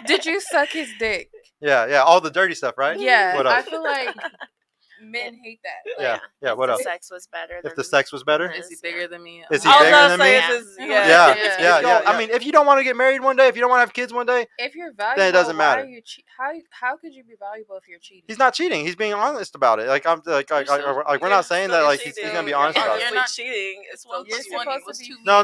Did you suck his dick? Yeah, all the dirty stuff, right? Yeah, What else? I feel like men hate that. Yeah. If What the else? sex was better. If the sex was better? Is he bigger than me? Is he I was bigger gonna than say, me? yeah. Yeah. I mean, if you don't want to get married one day, if you don't want to have kids one day, if you're valuable, then it doesn't matter. Why are you how could you be valuable if you're cheating? He's not cheating. He's being honest about it. Like we're not saying that like he's gonna be honest about it. You're not cheating. It's you're supposed to be. No.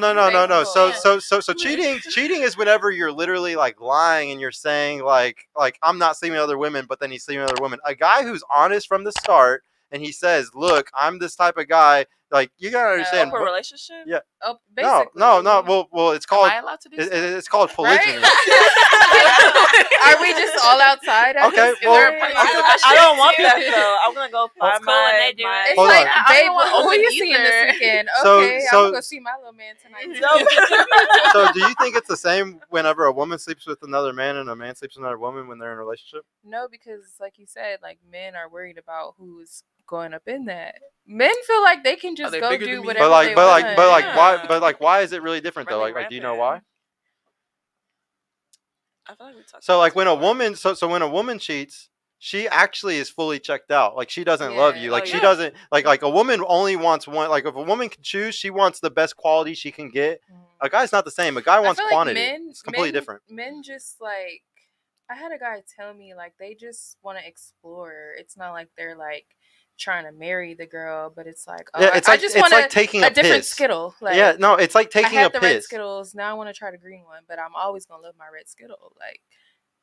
So cheating is whenever you're literally like lying and you're saying like I'm not sleeping with other women, but then he's sleeping with other women. A guy who's honest from the start and he says, "Look, I'm this type of guy." Like you gotta understand. Open relationship. Yeah. Oh, No. Well, it's called. Am I allowed to do so? It's called polygyny. Are we just all outside? Okay, well, I don't want that though. I'm gonna go find my. It's Hold like, on. babe, who are you seeing this weekend? Okay, I'm gonna go see my little man tonight. So, do you think it's the same whenever a woman sleeps with another man and a man sleeps with another woman when they're in a relationship? No, because like you said, like men are worried about who's going up in that. Men feel like they can just go do whatever they want. But why is it really different though? Like, do you know why? I feel like we talked. So like when a woman, so when a woman cheats, she actually is fully checked out. Like she doesn't love you. Like she doesn't like a woman only wants one. Like if a woman can choose, she wants the best quality she can get. A guy's not the same. A guy wants quantity. It's completely different. Men just like, I had a guy tell me like they just want to explore. It's not like they're like trying to marry the girl, but it's like, oh, yeah, I just want like taking a different piss. Skittle. Like, yeah, no, it's like taking I had a the red piss. Skittles. Now I want to try the green one, but I'm always gonna love my red Skittle. Like,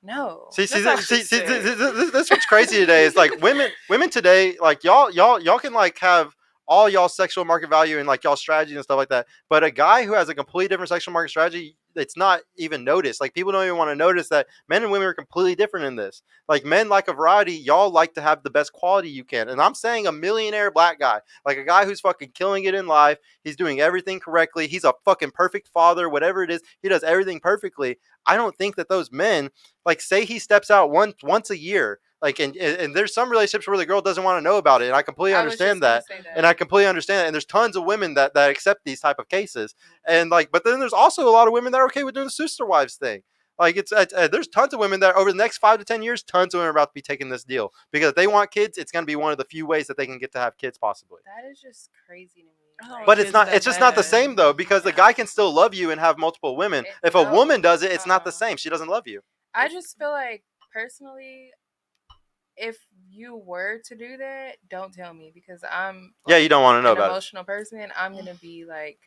no. See, this what's crazy today is like women today, like y'all can like have all y'all sexual market value and like y'all strategy and stuff like that. But a guy who has a completely different sexual market strategy, it's not even noticed. Like people don't even want to notice that men and women are completely different in this. Like men like a variety, y'all like to have the best quality you can. And I'm saying a millionaire black guy, like a guy who's fucking killing it in life. He's doing everything correctly. He's a fucking perfect father, whatever it is. He does everything perfectly. I don't think that those men, like say he steps out once a year. Like and there's some relationships where the girl doesn't want to know about it, and I completely understand that. And I completely understand that. And there's tons of women that accept these type of cases, and like, but then there's also a lot of women that are okay with doing the sister wives thing. Like it's there's tons of women that over the next 5 to 10 years, tons of women are about to be taking this deal because if they want kids, it's going to be one of the few ways that they can get to have kids possibly. That is just crazy to me. But it's not. It's just not the same though because the guy can still love you and have multiple women. If a woman does it, it's not the same. She doesn't love you. I just feel like personally, if you were to do that, don't tell me because I'm you don't want to know an about emotional person. I'm gonna be like,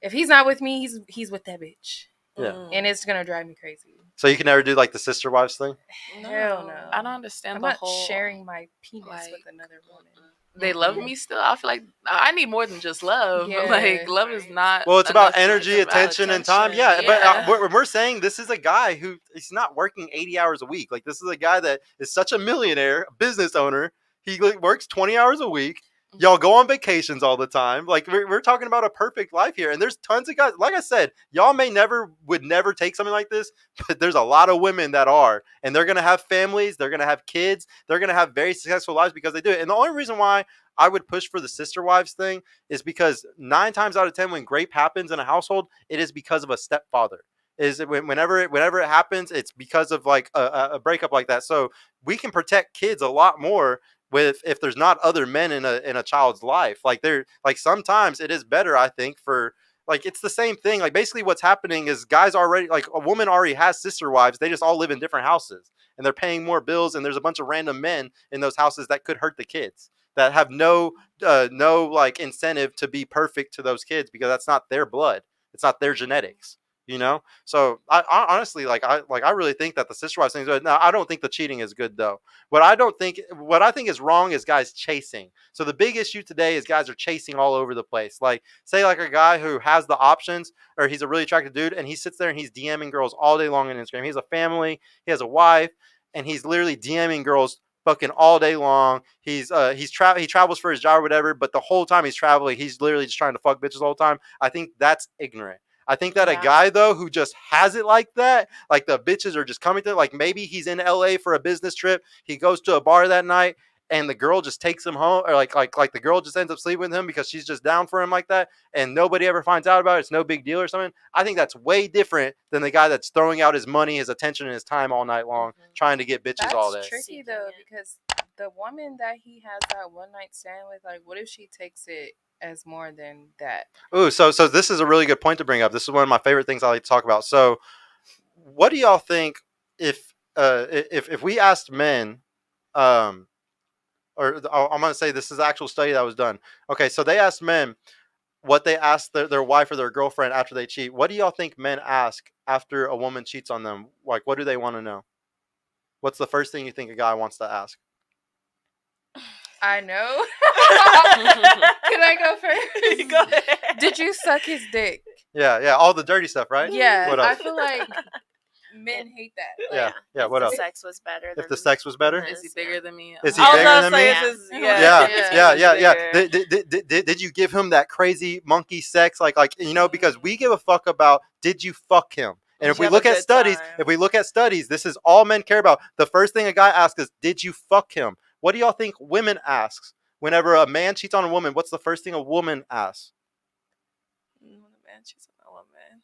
if he's not with me, he's with that bitch. Yeah, and it's gonna drive me crazy. So you can never do like the sister wives thing. Hell no, I don't understand. I'm not sharing my penis with another woman. They love me still. I feel like I need more than just love. Yeah. Like love is not. Well, it's about energy, attention, and time. Yeah. But we're saying this is a guy who he's not working 80 hours a week. Like this is a guy that is such a millionaire, business owner. He works 20 hours a week. Y'all go on vacations all the time. Like we're talking about a perfect life here. And there's tons of guys. Like I said, y'all would never take something like this, but there's a lot of women that are, and they're going to have families. They're going to have kids. They're going to have very successful lives because they do it. And the only reason why I would push for the sister wives thing is because 9 times out of 10, when grape happens in a household, it is because of a stepfather. Whenever it happens, it's because of like a breakup like that. So we can protect kids a lot more if there's not other men in a child's life. Like sometimes it is better, I think, for like it's the same thing. Like basically what's happening is guys already, like a woman already has sister wives. They just all live in different houses and they're paying more bills, and there's a bunch of random men in those houses that could hurt the kids, that have no like incentive to be perfect to those kids because that's not their blood. It's not their genetics. You know, so I honestly I really think that the sister wives thing is good. Now, I don't think the cheating is good though. What I think is wrong is guys chasing. So the big issue today is guys are chasing all over the place. Like say like a guy who has the options, or he's a really attractive dude and he sits there and he's DMing girls all day long on Instagram. He has a family, he has a wife, and he's literally DMing girls fucking all day long. He travels for his job or whatever, but the whole time he's traveling, he's literally just trying to fuck bitches all the time. I think that's ignorant. I think that a guy, though, who just has it like that, like the bitches are just coming to, like maybe he's in LA for a business trip. He goes to a bar that night and the girl just takes him home, or like the girl just ends up sleeping with him because she's just down for him like that, and nobody ever finds out about it. It's no big deal or something. I think that's way different than the guy that's throwing out his money, his attention, and his time all night long trying to get bitches all day. That's tricky though, because the woman that he has that one night stand with, like, what if she takes it as more than that? Ooh, so this is a really good point to bring up. This is one of my favorite things I like to talk about. So, what do y'all think if we asked men, or I'm going to say this is an actual study that was done. Okay, so they asked men what they asked their wife or their girlfriend after they cheat. What do y'all think men ask after a woman cheats on them? Like, what do they want to know? What's the first thing you think a guy wants to ask? I know. Can I go first? Go ahead. Did you suck his dick? Yeah, all the dirty stuff, right? Yeah, What else? I feel like men hate that. Like, Yeah. What else? If the sex was better. If the sex was better? Is he bigger than me? Is he I was bigger gonna than say, me? if it's- Yeah. Did you give him that crazy monkey sex? Like, because we give a fuck about, did you fuck him? And Did if you we have look a at good studies, this is all men care about. The first thing a guy asks is, did you fuck him? What do y'all think women asks? Whenever a man cheats on a woman, what's the first thing a woman asks? When a man cheats on a woman,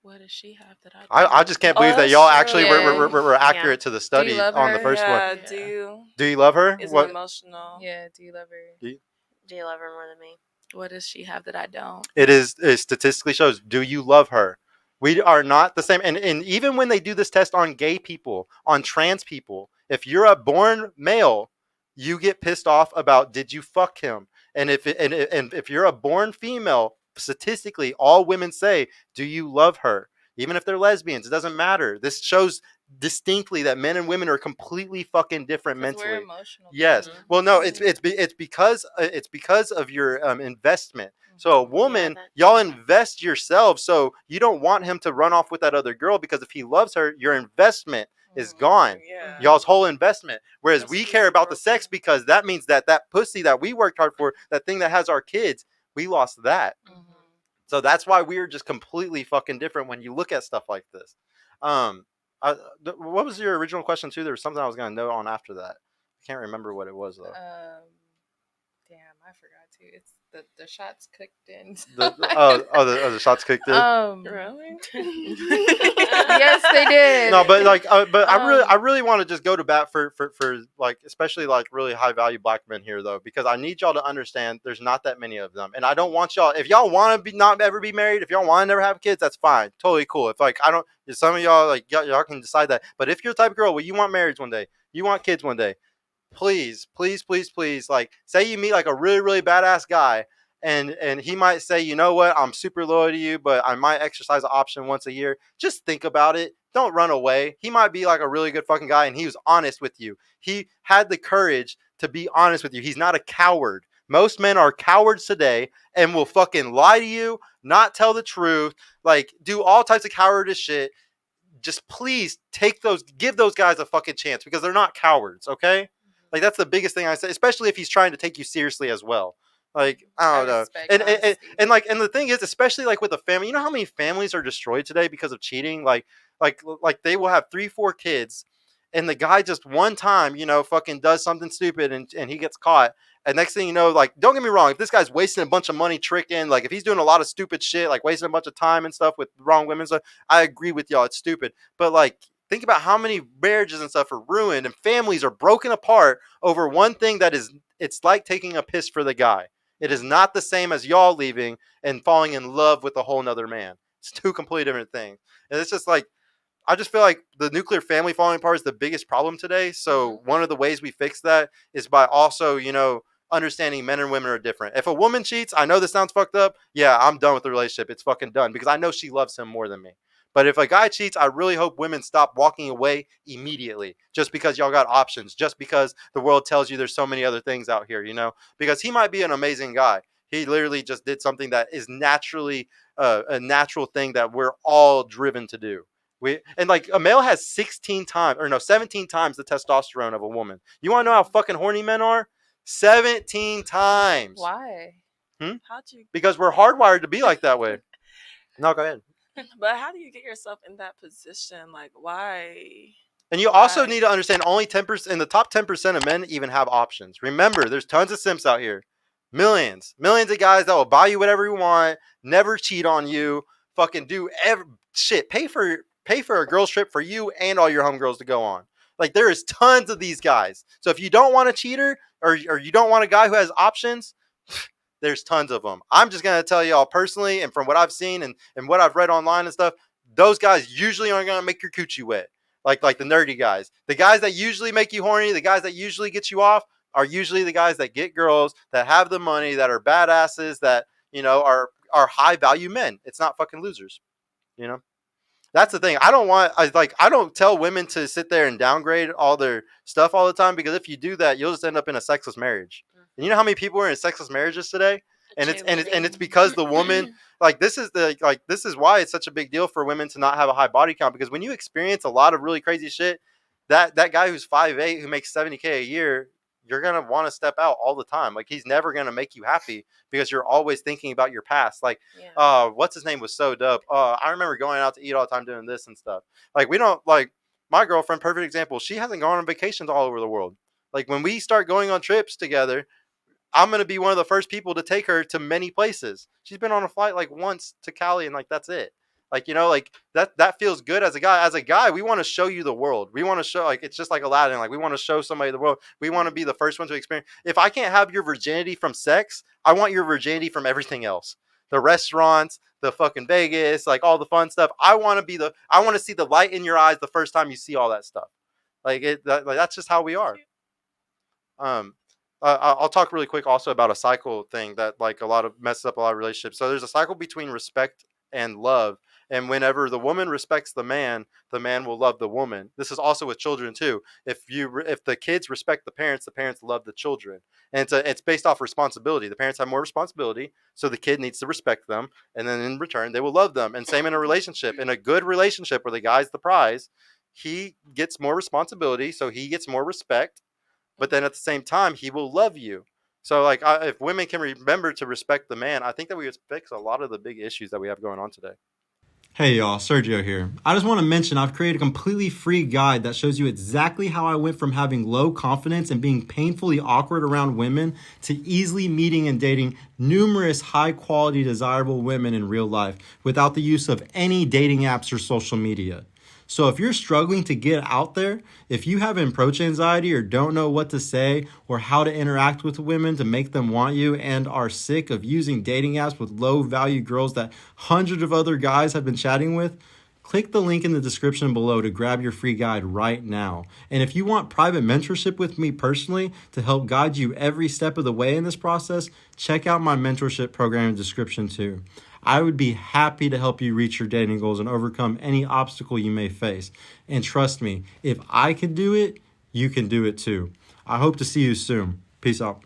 what does she have that I don't? I just can't believe that that's y'all true. actually Yeah. were accurate to the study love on the her? first one. Yeah, Yeah. Do you love her? is What? emotional. Yeah, do you love her? Do you love her more than me? What does she have that I don't? It statistically shows, do you love her? We are not the same. And even when they do this test on gay people, on trans people, if you're a born male, you get pissed off about, did you fuck him? And if you're a born female, statistically, all women say, do you love her? Even if they're lesbians, it doesn't matter. This shows distinctly that men and women are completely fucking different 'Cause mentally. we're emotional. Yes. people. Well, no, it's because of your investment. So a woman, that y'all too. invest yourselves, so you don't want him to run off with that other girl, because if he loves her, your investment is gone. Yeah. Y'all's whole investment. Whereas That's we easy care about the broken. sex, because that means that pussy that we worked hard for, that thing that has our kids, we lost that. So that's why we're just completely fucking different when you look at stuff like this. What was your original question too? There was something I was going to note on after that. I can't remember what it was though. Damn, I forgot to. It's the shots cooked in. The shots kicked in. Really? Yes, they did. No, but I really want to just go to bat for like, especially like really high value black men here though, because I need y'all to understand there's not that many of them, and I don't want y'all, if y'all want to not ever be married, if y'all want to never have kids, that's fine, totally cool. If like if some of y'all like y'all can decide that, but if you're the type of girl where you want marriage one day, you want kids one day, please, like, say you meet like a really, really badass guy, and he might say, you know what, I'm super loyal to you, but I might exercise the option once a year. Just think about it. Don't run away. He might be like a really good fucking guy, and he was honest with you. He had the courage to be honest with you. He's not a coward. Most men are cowards today and will fucking lie to you, not tell the truth, like do all types of cowardice shit. Just please give those guys a fucking chance, because they're not cowards, okay? Like, that's the biggest thing I say, especially if he's trying to take you seriously as well. Like, I don't know. respect And honesty. and the thing is, especially like with a family, you know how many families are destroyed today because of cheating? Like they will have 3-4 kids, and the guy just one time, fucking does something stupid, and he gets caught. And next thing you know, like, don't get me wrong, if this guy's wasting a bunch of money tricking, like if he's doing a lot of stupid shit, like wasting a bunch of time and stuff with the wrong women, so I agree with y'all, it's stupid. But like, think about how many marriages and stuff are ruined and families are broken apart over one thing it's like taking a piss for the guy. It is not the same as y'all leaving and falling in love with a whole nother man. It's two completely different things. And it's just like, I just feel like the nuclear family falling apart is the biggest problem today. So one of the ways we fix that is by also, understanding men and women are different. If a woman cheats, I know this sounds fucked up. Yeah, I'm done with the relationship. It's fucking done, because I know she loves him more than me. But if a guy cheats, I really hope women stop walking away immediately just because y'all got options, just because the world tells you there's so many other things out here, because he might be an amazing guy. He literally just did something that is naturally a natural thing that we're all driven to do. Like, a male has 17 times the testosterone of a woman. You want to know how fucking horny men are? 17 times. Why? How'd you? Because we're hardwired to be like that way. No, go ahead. But how do you get yourself in that position? Like, why? And you also need to understand only 10%, in the top 10% of men even have options. Remember, there's tons of simps out here. Millions of guys that will buy you whatever you want, never cheat on you, fucking do shit, pay for a girl's trip for you and all your homegirls to go on. Like, there is tons of these guys. So if you don't want a cheater or you don't want a guy who has options, there's tons of them. I'm just going to tell y'all personally, and from what I've seen and what I've read online and stuff, those guys usually aren't going to make your coochie wet. Like the nerdy guys. The guys that usually make you horny, the guys that usually get you off, are usually the guys that get girls, that have the money, that are badasses, that, are high value men. It's not fucking losers. That's the thing. I don't tell women to sit there and downgrade all their stuff all the time, because if you do that, you'll just end up in a sexless marriage. And you know how many people are in sexless marriages today? And it's because the woman, this is why it's such a big deal for women to not have a high body count, because when you experience a lot of really crazy shit, that guy who's 5'8", who makes $70K a year, you're going to want to step out all the time. Like, he's never going to make you happy because you're always thinking about your past. Like, what's his name was so dope. I remember going out to eat all the time doing this and stuff. Like, we don't, like, my girlfriend, perfect example, she hasn't gone on vacations all over the world. Like, when we start going on trips together, I'm going to be one of the first people to take her to many places. She's been on a flight like once to Cali, and like, that's it. Like, that feels good as a guy. As a guy, we want to show you the world. We want to show, like, it's just like Aladdin. Like, we want to show somebody the world. We want to be the first one to experience. If I can't have your virginity from sex, I want your virginity from everything else. The restaurants, the fucking Vegas, like all the fun stuff. I want to see the light in your eyes the first time you see all that stuff. That's just how we are. I'll talk really quick also about a cycle thing that messes up a lot of relationships. So there's a cycle between respect and love. And whenever the woman respects the man will love the woman. This is also with children too. If the kids respect the parents love the children. And it's based off responsibility. The parents have more responsibility, so the kid needs to respect them, and then in return they will love them. And same in a relationship. In a good relationship where the guy's the prize, he gets more responsibility, so he gets more respect. But then at the same time, he will love you. So if women can remember to respect the man, I think that we would fix a lot of the big issues that we have going on today. Hey y'all, Sergio here. I just want to mention I've created a completely free guide that shows you exactly how I went from having low confidence and being painfully awkward around women to easily meeting and dating numerous high quality desirable women in real life without the use of any dating apps or social media. So if you're struggling to get out there, if you have approach anxiety or don't know what to say or how to interact with women to make them want you, and are sick of using dating apps with low value girls that hundreds of other guys have been chatting with, click the link in the description below to grab your free guide right now. And if you want private mentorship with me personally to help guide you every step of the way in this process, check out my mentorship program in the description too. I would be happy to help you reach your dating goals and overcome any obstacle you may face. And trust me, if I can do it, you can do it too. I hope to see you soon. Peace out.